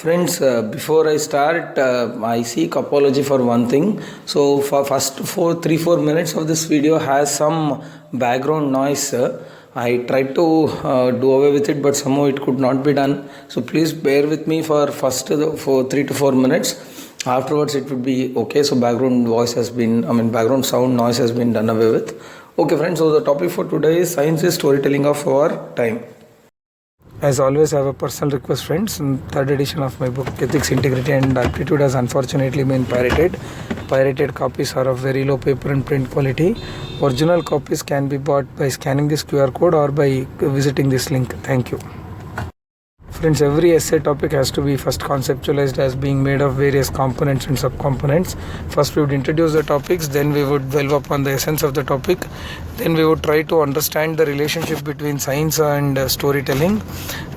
Friends, before I start, I seek apology for one thing. So, for first 3-4 minutes of this video has some background noise. I tried to do away with it, but somehow it could not be done. So, please bear with me for for 3 to 4 minutes. Afterwards, it would be okay. So, background sound noise has been done away with. Okay, friends. So, the topic for today is science is storytelling of our time. As always, I have a personal request, friends. Third edition of my book, Ethics, Integrity and Aptitude, has unfortunately been pirated. Pirated copies are of very low paper and print quality. Original copies can be bought by scanning this QR code or by visiting this link. Thank you. Friends, every essay topic has to be first conceptualized as being made of various components and subcomponents. First we would introduce the topics, then we would delve upon the essence of the topic, then we would try to understand the relationship between science and storytelling,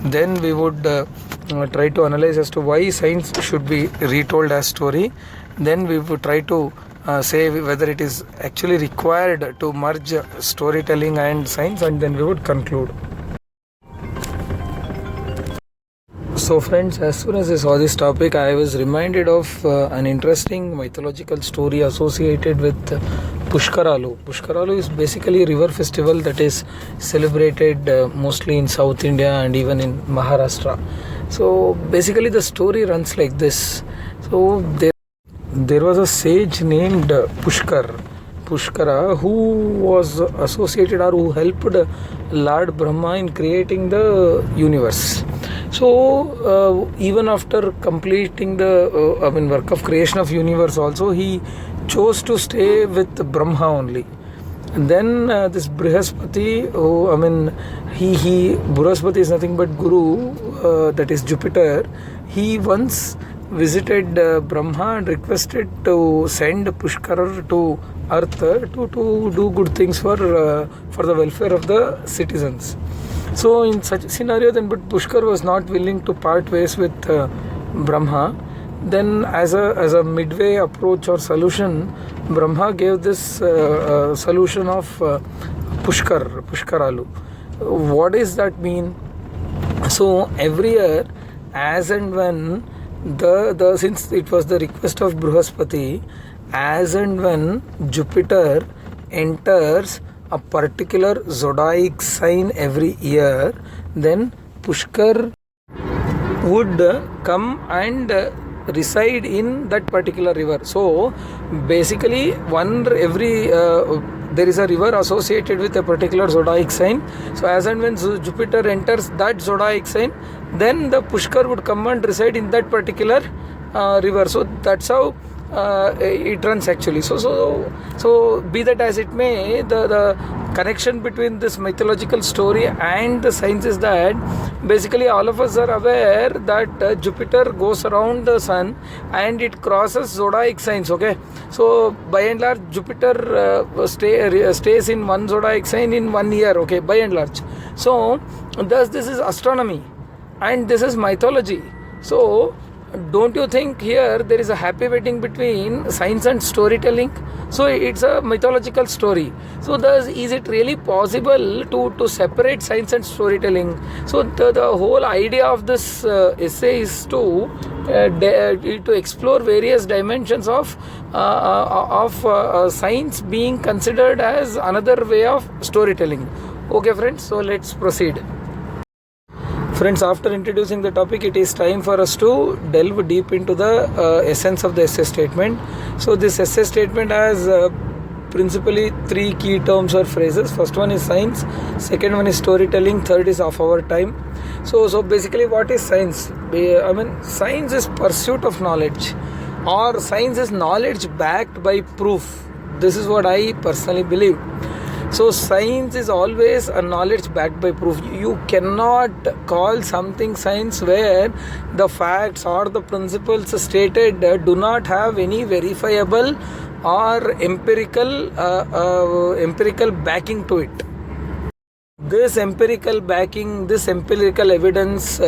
then we would try to analyze as to why science should be retold as story, then we would try to say whether it is actually required to merge storytelling and science, and then we would conclude. So friends, as soon as I saw this topic, I was reminded of an interesting mythological story associated with Pushkaralu. Pushkaralu is basically a river festival that is celebrated mostly in South India and even in Maharashtra. So basically the story runs like this. So there was a sage named Pushkara, who was associated or who helped Lord Brahma in creating the universe. So even after completing the work of creation of universe also, he chose to stay with Brahma only. And then this Brihaspati, Brihaspati is nothing but Guru, that is Jupiter. He once visited Brahma and requested to send Pushkara to earth to do good things for the welfare of the citizens. So in such a scenario, then but Pushkar was not willing to part ways with Brahma. Then as a midway approach or solution, Brahma gave this solution of Pushkaralu. What does that mean? So every year, as and when since it was the request of Brihaspati, as and when Jupiter enters a particular zodiac sign every year, then Pushkar would come and reside in that particular river. So basically there is a river associated with a particular zodiac sign. So as and when Jupiter enters that zodiac sign, then the Pushkar would come and reside in that particular river. So that's how it runs actually. So be that as it may, the connection between this mythological story and the science is that basically all of us are aware that Jupiter goes around the sun and it crosses zodiac signs. Okay, so by and large Jupiter stays in one zodiac sign in 1 year. Okay, by and large. So thus this is astronomy and this is mythology. So don't you think here there is a happy wedding between science and storytelling? So it's a mythological story. So thus is it really possible to separate science and storytelling? So the whole idea of this essay is to explore various dimensions of science being considered as another way of storytelling. Okay friends, so let's proceed. Friends, after introducing the topic, it is time for us to delve deep into the essence of the essay statement. So this essay statement has principally 3 key terms or phrases. First one is science, second one is storytelling, third is of our time. So basically what is science? Science is pursuit of knowledge, or science is knowledge backed by proof. This is what I personally believe. So science is always a knowledge backed by proof. You cannot call something science where the facts or the principles stated do not have any verifiable or empirical backing to it. This empirical backing, this empirical evidence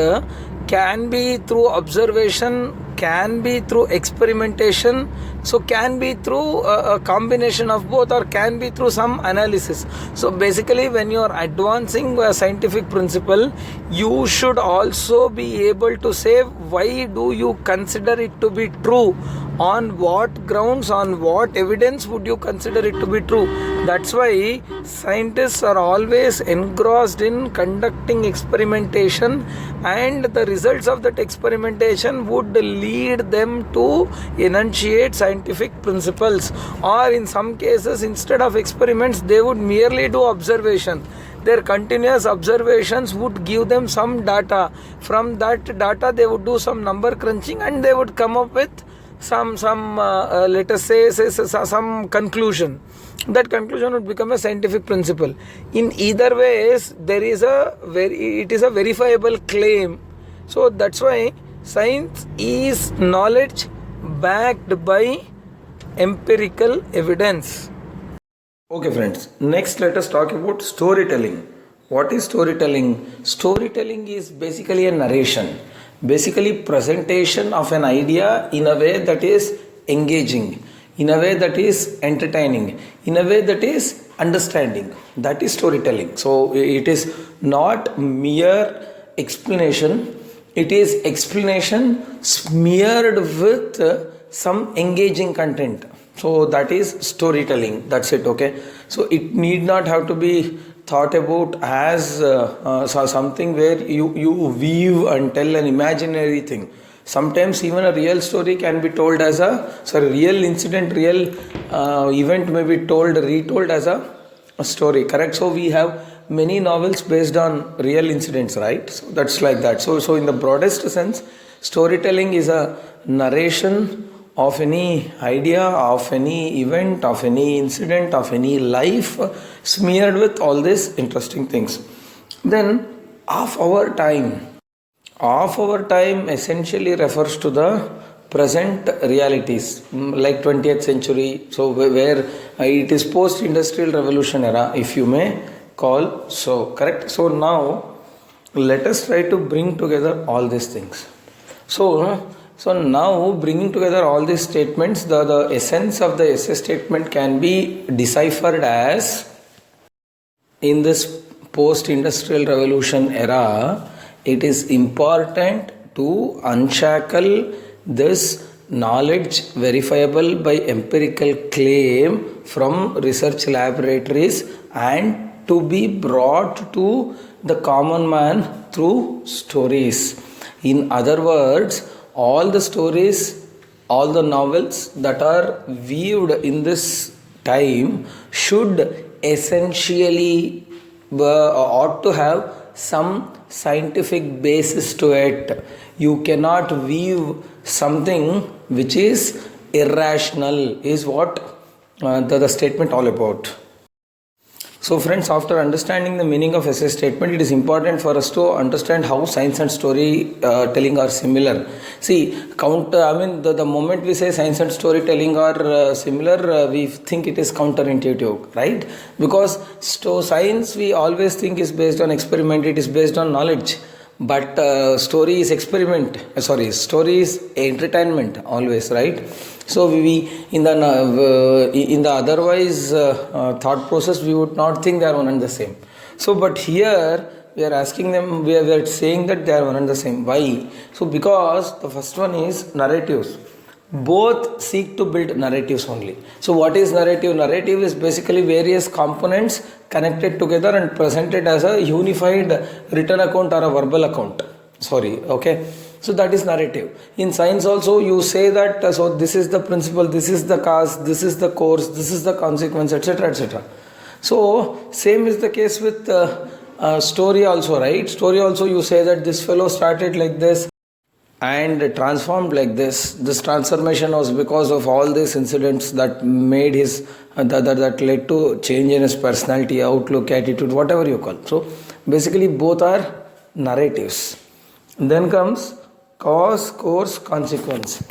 can be through observation can be through experimentation, so can be through a combination of both, or can be through some analysis. So basically, when you are advancing a scientific principle, you should also be able to say why do you consider it to be true, on what grounds, on what evidence would you consider it to be true. That's why scientists are always engrossed in conducting experimentation, and the results of that experimentation would lead them to enunciate scientific principles, or in some cases, instead of experiments, they would merely do observation. Their continuous observations would give them some data. From that data, they would do some number crunching, and they would come up with some let us say some conclusion. That conclusion would become a scientific principle. In either ways, it is a verifiable claim. So that's why science is knowledge backed by empirical evidence. Okay friends, next let us talk about storytelling. What is storytelling? Storytelling is basically a narration, basically presentation of an idea in a way that is engaging, in a way that is entertaining, in a way that is understanding. That is storytelling. So it is not mere explanation, it is explanation smeared with some engaging content. So that is storytelling. That's it. Okay. So it need not have to be thought about as something where you weave and tell an imaginary thing. Sometimes even a real story can be told as real incident, real event may be retold as a story. Correct. So we have many novels based on real incidents, right? So that's like that. So in the broadest sense, storytelling is a narration of any idea, of any event, of any incident, of any life, smeared with all these interesting things. Then of our time essentially refers to the present realities, like 20th century, so where it is post-industrial revolution era, if you may call so. Correct. So now let us try to bring together all these things. So now bringing together all these statements, the essence of the essay statement can be deciphered as, in this post-industrial revolution era, it is important to unshackle this knowledge verifiable by empirical claim from research laboratories and to be brought to the common man through stories. In other words, all the stories, all the novels that are viewed in this time should essentially ought to have some scientific basis to it. You cannot view something which is irrational, is what the statement all about. So friends, after understanding the meaning of essay statement, it is important for us to understand how science and storytelling are similar. See, the moment we say science and storytelling are similar, we think it is counterintuitive, right? Because science we always think is based on experiment, it is based on knowledge. But story is story is entertainment always, right? So we in the otherwise thought process, we would not think they are one and the same. So but here we are asking them, we are saying that they are one and the same. Why? So because the first one is narratives. Both seek to build narratives only. So what is narrative? Narrative is basically various components connected together and presented as a unified written account or a verbal account. Okay. So that is narrative. In science also you say that so this is the principle, this is the cause, this is the course, this is the consequence, etc., etc. So same is the case with story also, right? Story also you say that this fellow started like this and transformed like this. This transformation was because of all these incidents that made his that led to change in his personality, outlook, attitude, whatever you call. So basically both are narratives. Then comes cause, course, consequence.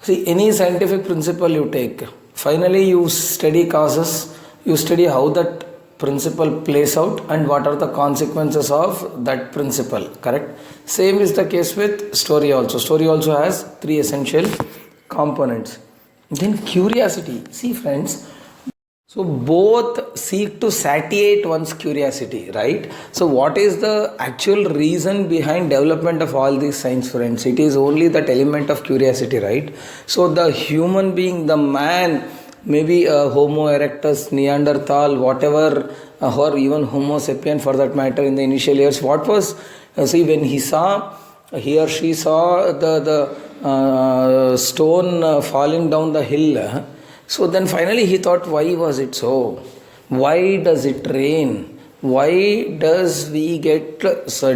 See, any scientific principle you take, finally you study causes, you study how that principle plays out and what are the consequences of that principle, correct? Same is the case with story also. Story also has three essential components. Then curiosity. See friends, so both seek to satiate one's curiosity, right? So what is the actual reason behind development of all these science, friends? It is only that element of curiosity, right? So the human being, the man, maybe Homo erectus, Neanderthal, whatever, or even Homo sapien for that matter in the initial years, what was, see, when he or she saw the stone falling down the hill, so then finally he thought, why was it so? Why does it rain? Why does we get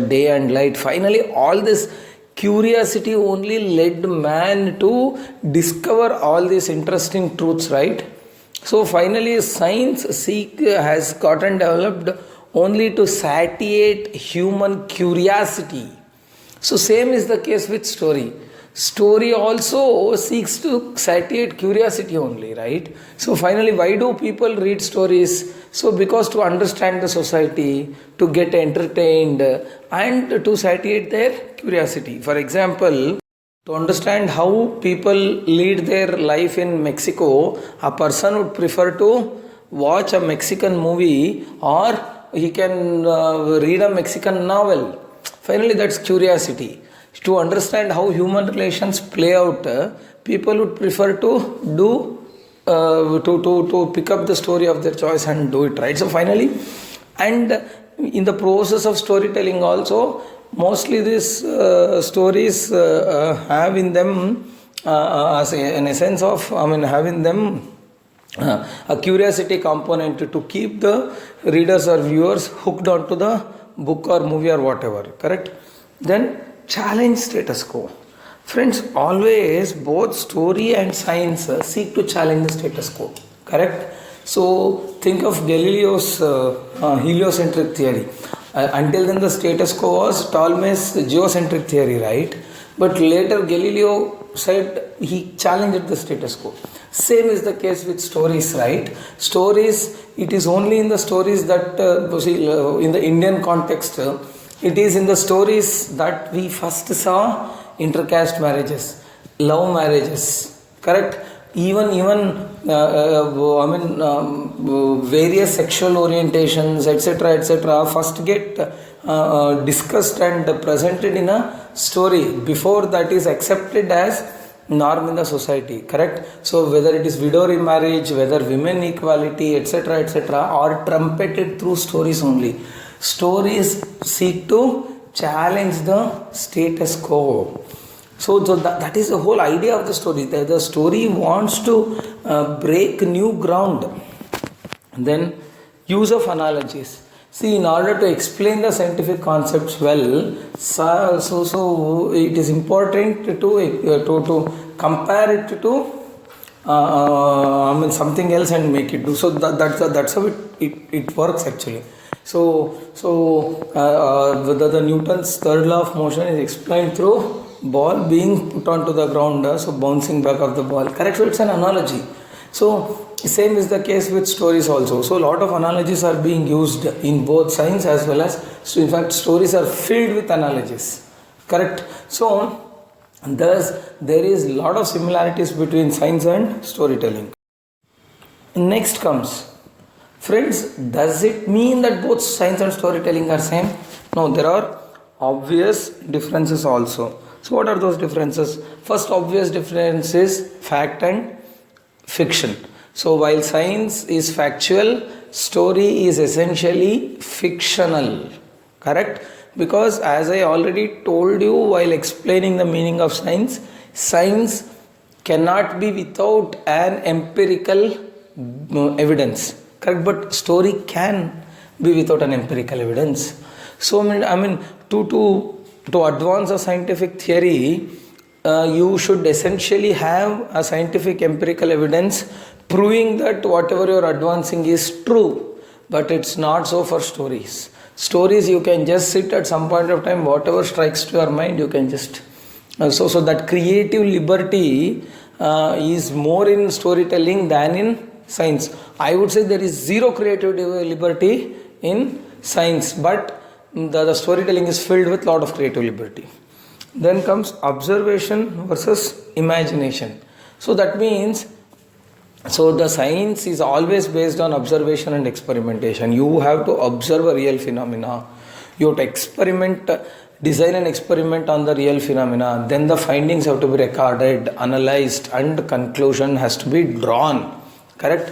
day and light? Finally, all this curiosity only led man to discover all these interesting truths, right? So finally, science has gotten developed only to satiate human curiosity. So same is the case with story. Story also seeks to satiate curiosity only, right? So finally, why do people read stories? So because to understand the society, to get entertained, and to satiate their curiosity. For example, to understand how people lead their life in Mexico, a person would prefer to watch a Mexican movie or he can read a Mexican novel. Finally, that's curiosity. To understand how human relations play out, people would prefer to do to pick up the story of their choice and do it, right? So finally, and in the process of storytelling also, mostly these stories have in them as an essence of, have in them a curiosity component to keep the readers or viewers hooked onto the book or movie or whatever, correct? Then challenge status quo. Friends, always both story and science seek to challenge the status quo, correct? So think of Galileo's heliocentric theory. Until then the status quo was Ptolemy's geocentric theory, right? But later Galileo said he challenged the status quo. Same is the case with stories, right? Stories, it is only in the stories that, in the Indian context, it is in the stories that we first saw intercaste marriages, love marriages, correct? Even various sexual orientations, etc., first get discussed and presented in a story before that is accepted as norm in the society, correct? So whether it is widow remarriage, whether women equality, etc., are trumpeted through stories only. Stories seek to challenge the status quo. So that is the whole idea of the story. The story wants to break new ground. Then use of analogies. See, in order to explain the scientific concepts well, so it is important to compare it to something else and make it do. So that's how it works actually. So the Newton's third law of motion is explained through ball being put onto the ground, so bouncing back of the ball, correct? So it's an analogy. So same is the case with stories also. So a lot of analogies are being used in both science as well as, so in fact stories are filled with analogies, correct? So thus there is a lot of similarities between science and storytelling. Next comes, friends, does it mean that both science and storytelling are same? No, there are obvious differences also. So what are those differences? First obvious difference is fact and fiction. So while science is factual, story is essentially fictional, correct? Because as I already told you while explaining the meaning of science, science cannot be without an empirical evidence, correct? But story can be without an empirical evidence. So to advance a scientific theory, you should essentially have a scientific empirical evidence proving that whatever you are advancing is true. But it's not so for stories. Stories, you can just sit at some point of time, whatever strikes to your mind, you can just so that creative liberty is more in storytelling than in science. I would say there is zero creative liberty in science, but the storytelling is filled with lot of creative liberty. Then comes observation versus imagination. So that means, so the science is always based on observation and experimentation. You have to observe a real phenomena. You have to experiment, design an experiment on the real phenomena. Then the findings have to be recorded, analyzed, and conclusion has to be drawn. Correct?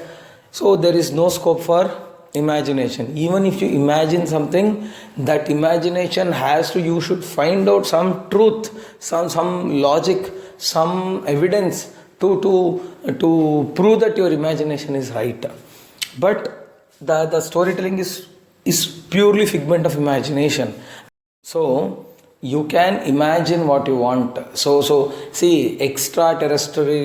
So there is no scope for imagination. Even if you imagine something, that imagination has to, you should find out some truth, some logic, some evidence to prove that your imagination is right. But the storytelling is purely figment of imagination. So you can imagine what you want. So see, terrestrial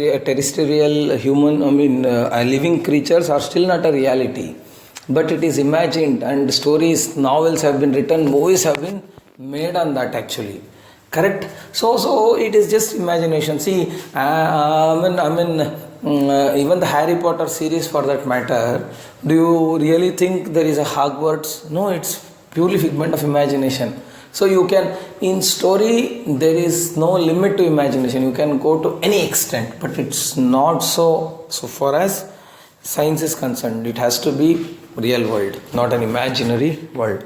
human, living creatures are still not a reality, but it is imagined, and stories, novels have been written, movies have been made on that actually. Correct? So it is just imagination. See, even the Harry Potter series for that matter, do you really think there is a Hogwarts? No, it's purely figment of imagination. So you can, in story, there is no limit to imagination. You can go to any extent, but it's not so far as science is concerned. It has to be real world, not an imaginary world.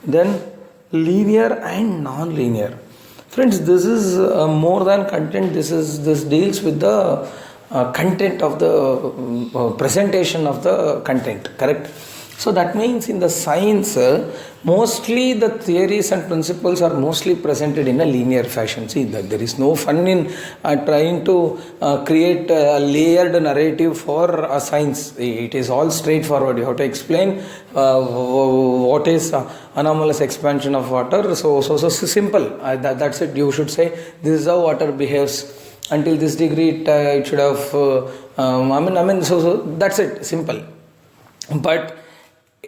Then linear and non-linear. Friends, this is more than content. This deals with the content of the presentation of the content. Correct? So that means in the science, mostly the theories and principles are mostly presented in a linear fashion. See, that there is no fun in trying to create a layered narrative for a science. It is all straightforward. You have to explain what is anomalous expansion of water. So simple. That's it. You should say this is how water behaves. Until this degree, it should have. So that's it. Simple. But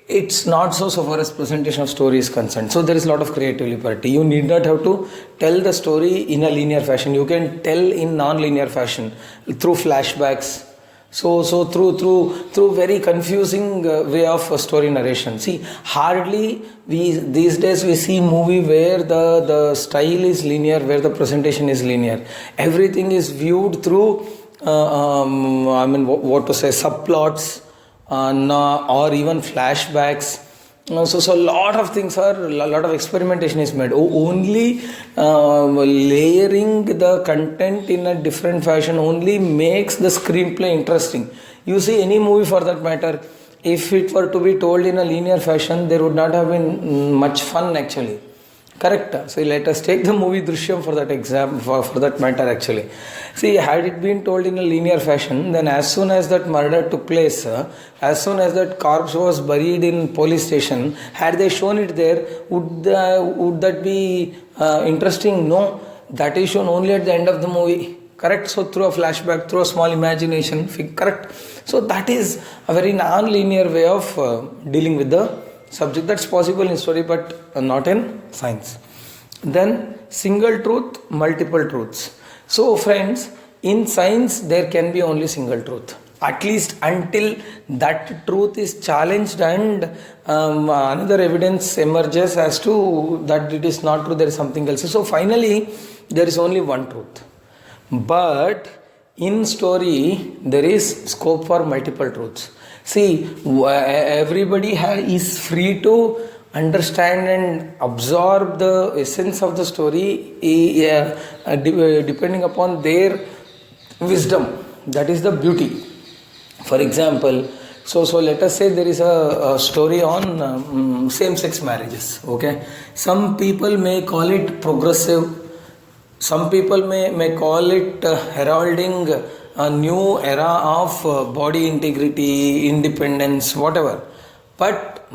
it's not so far as presentation of story is concerned. So there is a lot of creative liberty. You need not have to tell the story in a linear fashion. You can tell in non-linear fashion through flashbacks. So through very confusing way of story narration. See, hardly these days we see movie where the style is linear, where the presentation is linear. Everything is viewed through subplots. Or even flashbacks. So a lot of things a lot of experimentation is made. Only layering the content in a different fashion only makes the screenplay interesting. You see any movie for that matter, if it were to be told in a linear fashion, there would not have been much fun actually. Correct? So let us take the movie Drishyam for that for that matter actually. See, had it been told in a linear fashion, then as soon as that murder took place, as soon as that corpse was buried in police station, had they shown it there, would that be interesting? No, that is shown only at the end of the movie. Correct? So through a flashback, through a small imagination, correct? So that is a very non-linear way of dealing with the subject. That's possible in story, but not in science. Then single truth, multiple truths. So friends, in science there can be only single truth, at least until that truth is challenged and another evidence emerges as to that it is not true, there is something else. So finally there is only one truth. But in story there is scope for multiple truths. See, everybody is free to understand and absorb the essence of the story depending upon their wisdom. That is the beauty. For example, so let us say there is a story on same-sex marriages. Okay, some people may call it progressive. Some people may call it heralding a new era of body integrity, independence, whatever. But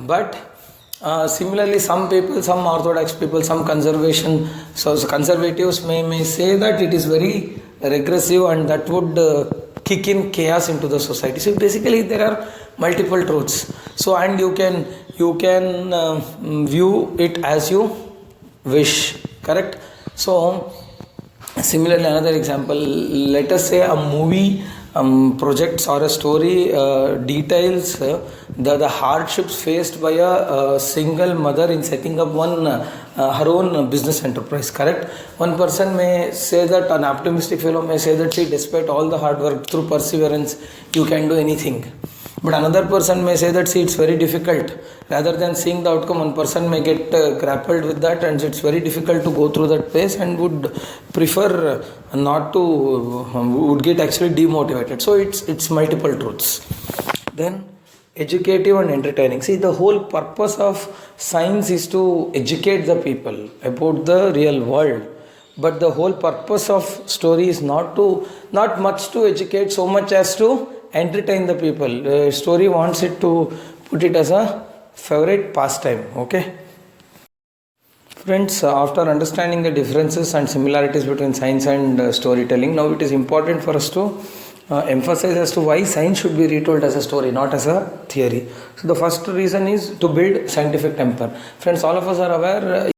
similarly, some people, some orthodox people, some conservatives may say that it is very regressive and that would kick in chaos into the society. So basically, there are multiple truths. So and you can view it as you wish. Correct? So similarly, another example, let us say a movie projects or a story details the hardships faced by a single mother in setting up her own business enterprise, correct? One person may say that, an optimistic fellow may say that, see, despite all the hard work, through perseverance, you can do anything. But another person may say that, see, it's very difficult. Rather than seeing the outcome, one person may get grappled with that, and it's very difficult to go through that phase and would prefer not to, would get actually demotivated. So it's multiple truths. Then educative and entertaining. See, the whole purpose of science is to educate the people about the real world. But the whole purpose of story is not much to educate so much as to entertain the people. Story wants it to put it as a favorite pastime. Okay, friends, after understanding the differences and similarities between science and storytelling, now it is important for us to emphasize as to why science should be retold as a story, not as a theory. So the first reason is to build scientific temper. Friends, all of us are aware,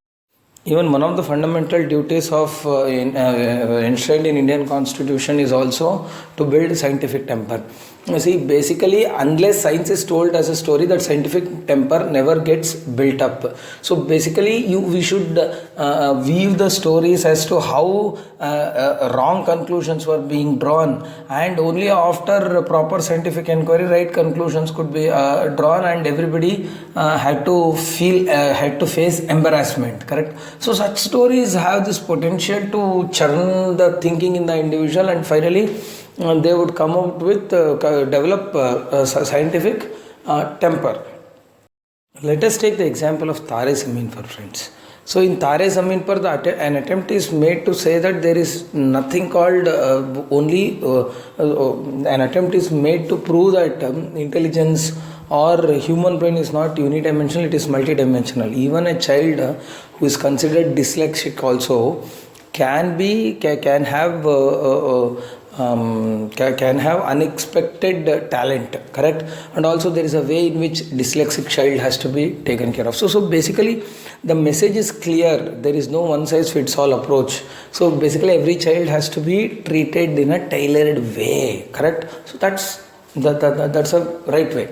even one of the fundamental duties of enshrined in Indian Constitution is also to build scientific temper. You see, basically, unless science is told as a story, that scientific temper never gets built up. So basically, we should weave the stories as to how wrong conclusions were being drawn, and only after proper scientific inquiry, right conclusions could be drawn, and everybody had to face embarrassment. Correct. So such stories have this potential to churn the thinking in the individual, and finally they would come out with develop scientific temper. Let us take the example of Tare Zameen Par, friends. So in Tare Zameen Par, an attempt is made to say that there is nothing called an attempt is made to prove that intelligence or human brain is not unidimensional, it is multidimensional. Even a child who is considered dyslexic also can have unexpected talent, correct? And also there is a way in which dyslexic child has to be taken care of. So basically the message is clear. There is no one size fits all approach. So basically every child has to be treated in a tailored way, correct? So that's a right way,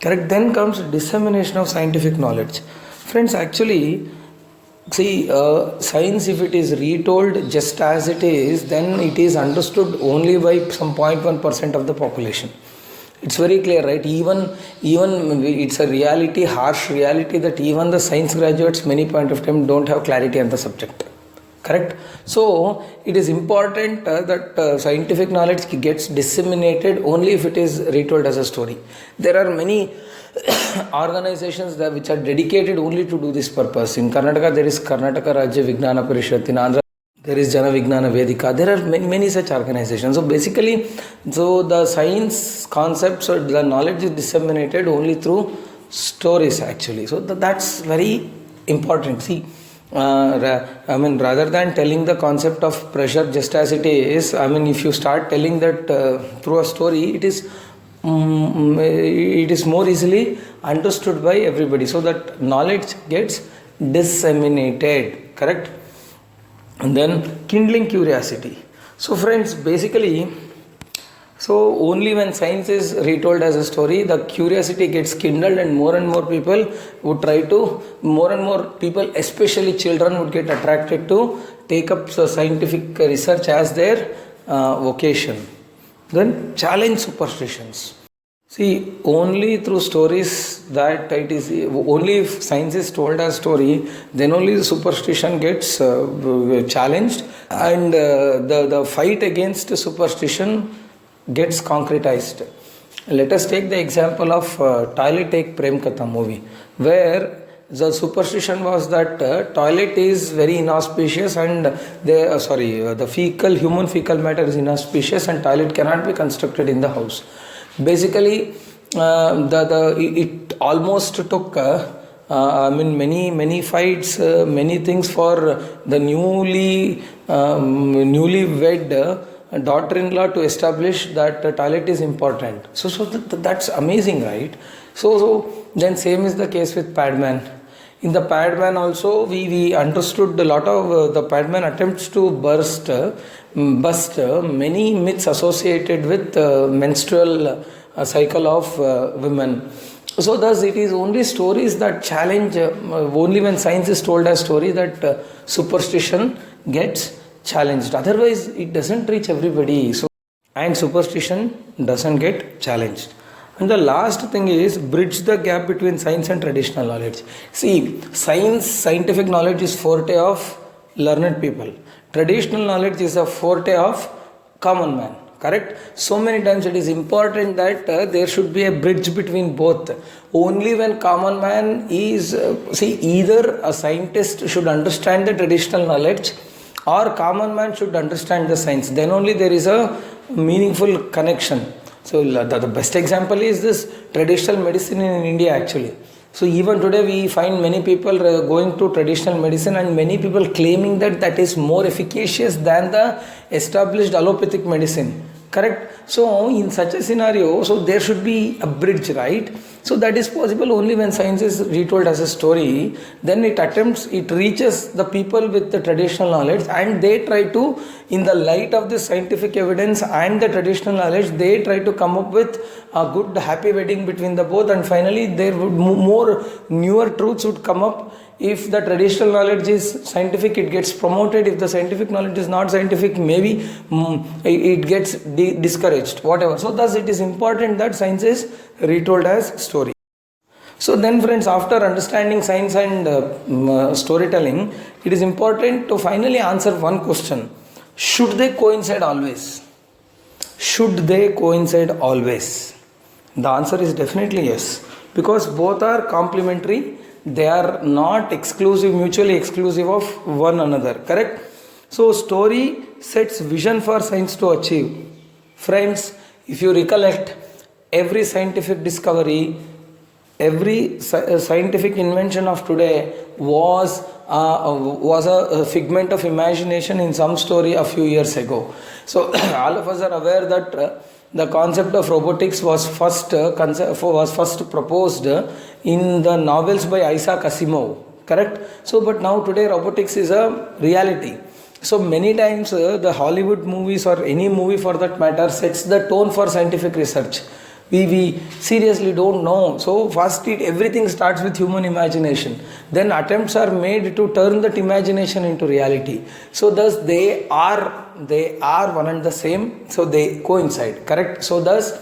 correct? Then comes dissemination of scientific knowledge. Friends, actually, see, science, if it is retold just as it is, then it is understood only by some 0.1% of the population. It's very clear, right? Even it's a reality, harsh reality, that even the science graduates many point of time don't have clarity on the subject. Correct? So it is important that scientific knowledge gets disseminated only if it is retold as a story. There are many organizations which are dedicated only to do this purpose. In Karnataka, there is Karnataka Rajya Vignana Parishad. In Andhra, there is Jana Vignana Vedika. There are many such organizations. So basically, the science concepts or the knowledge is disseminated only through stories, actually. So that's very important. See, rather than telling the concept of pressure just as it is, if you start telling that through a story, it is more easily understood by everybody, so that knowledge gets disseminated, correct? And then kindling curiosity. So friends, basically, so only when science is retold as a story, the curiosity gets kindled, and more people would try to, more and more people, especially children, would get attracted to take up scientific research as their vocation. Then challenge superstitions. See, only through stories that it is, only if science is told as story, then only the superstition gets challenged, and the fight against superstition gets concretized. Let us take the example of Toilet Ek Prem Katha movie, where the superstition was that toilet is very inauspicious, and the human fecal matter is inauspicious, and toilet cannot be constructed in the house. Basically, it almost took many fights, many things for the newly wed daughter-in-law to establish that the toilet is important. So that's amazing, right? So then same is the case with Padman. In the Padman also, we understood a lot of the Padman attempts to bust many myths associated with menstrual cycle of women. So thus it is only stories that challenge, only when science is told as story that superstition gets challenged. Otherwise it doesn't reach everybody. So, and superstition doesn't get challenged. And the last thing is bridge the gap between science and traditional knowledge. See, scientific knowledge is forte of learned people. Traditional knowledge is a forte of common man. Correct? So many times it is important that there should be a bridge between both. Only when common man is, either a scientist should understand the traditional knowledge or common man should understand the science. Then only there is a meaningful connection. So the best example is this traditional medicine in India actually. So even today we find many people going to traditional medicine and many people claiming that is more efficacious than the established allopathic medicine. Correct? So in such a scenario, so there should be a bridge, right? So that is possible only when science is retold as a story. Then it reaches the people with the traditional knowledge and they try to, in the light of the scientific evidence and the traditional knowledge, they try to come up with a good happy wedding between the both, and finally there would more newer truths would come up. If the traditional knowledge is scientific, it gets promoted. If the scientific knowledge is not scientific, maybe it gets discouraged, whatever. So thus it is important that science is retold as story. So then friends, after understanding science and storytelling, it is important to finally answer one question. Should they coincide always? Should they coincide always? The answer is definitely yes, because both are complementary. They are not exclusive, mutually exclusive of one another. Correct? So story sets vision for science to achieve. Friends, if you recollect, every scientific discovery, every scientific invention of today was a figment of imagination in some story a few years ago. So all of us are aware that the concept of robotics was first proposed in the novels by Isaac Asimov. Correct? So but now today robotics is a reality. So many times the Hollywood movies or any movie for that matter sets the tone for scientific research. We seriously don't know. So first everything starts with human imagination. Then attempts are made to turn that imagination into reality. So thus they are one and the same. So they coincide. Correct? So thus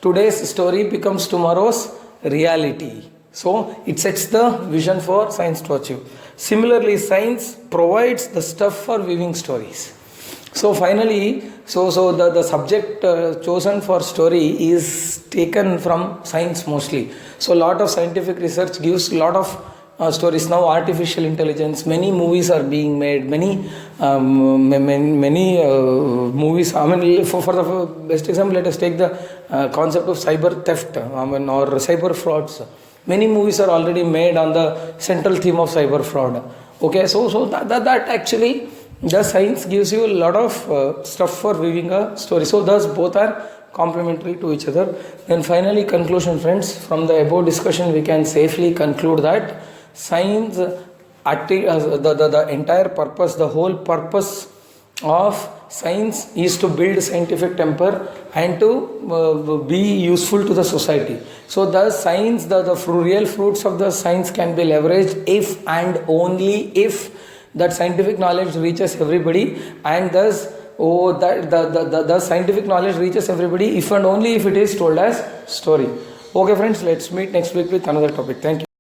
today's story becomes tomorrow's reality. So it sets the vision for science to achieve. Similarly, science provides the stuff for weaving stories. So finally, the subject chosen for story is taken from science mostly. So a lot of scientific research gives a lot of stories. Now artificial intelligence, many movies are being made, many movies. I mean, for the best example, let us take the concept of cyber theft or cyber frauds. Many movies are already made on the central theme of cyber fraud. Okay, so that actually the science gives you a lot of stuff for weaving a story. So thus both are complementary to each other. Then finally, conclusion, friends. From the above discussion, we can safely conclude that science, the entire purpose, the whole purpose of science is to build scientific temper and to be useful to the society. So thus science, the real fruits of the science can be leveraged if and only if that scientific knowledge reaches everybody, and thus the scientific knowledge reaches everybody if and only if it is told as story. Okay friends, let's meet next week with another topic. Thank you.